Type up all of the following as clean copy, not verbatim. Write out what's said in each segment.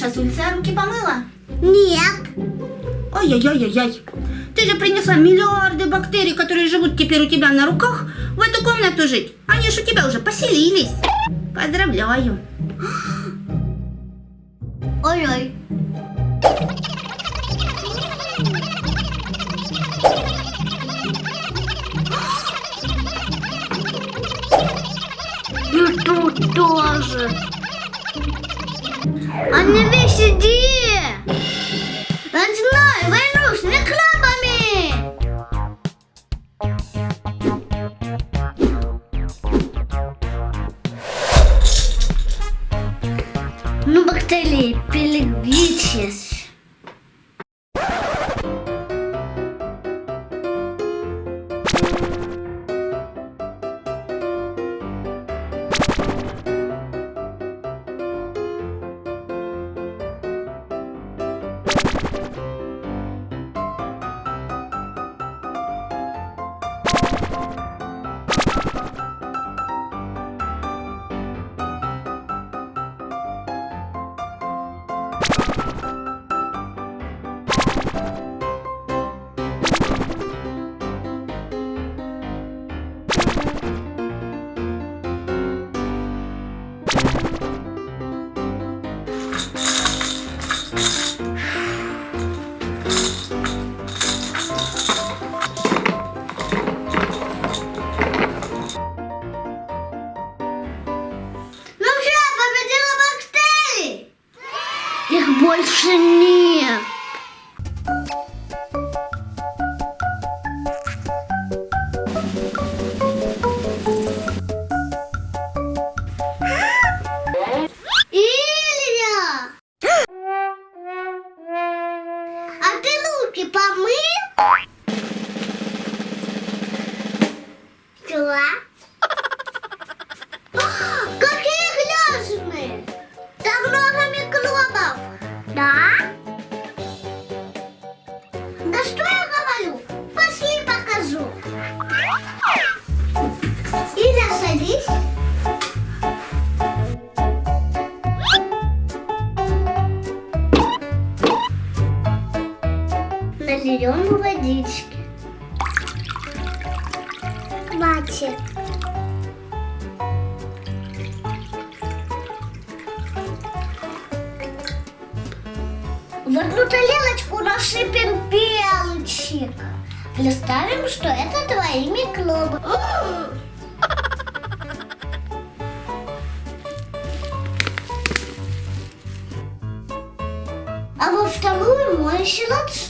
с улицы, а руки помыла? Нет. Ой-ой-ой-ой-ой. Ты же принесла миллиарды бактерий, которые живут теперь у тебя на руках, в эту комнату жить. Они ж у тебя уже поселились. Поздравляю. Ой-ой. И тут тоже. Они везде. Начинай войну с микробами. Ну, бактерии, Пылесос. Их больше нет. Илья! А ты руки помыл? Чего? Какие грязные! Там много микробов. Да? Да что я говорю? Пошли покажу. Иля, садись. Нальем водички. Хватит. В одну тарелочку насыпем перчик. Представим, что это твои микробы. А во вторую моющее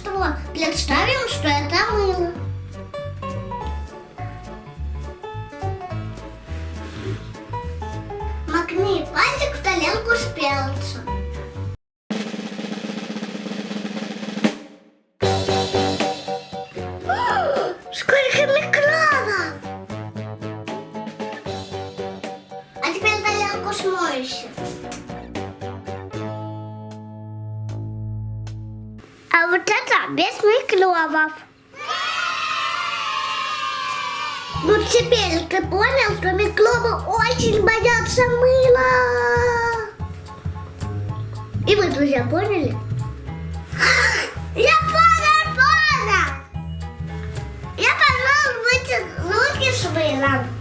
средство. Представим, что это мыло. Макни пальчик в тарелку с перцем. Сколько микробов! А теперь тарелку с моющим. А вот это без микробов. Ну теперь ты понял, что микробы очень боятся мыла. И вы, друзья, поняли? Я понял! Я пошел мыть руки с мылом.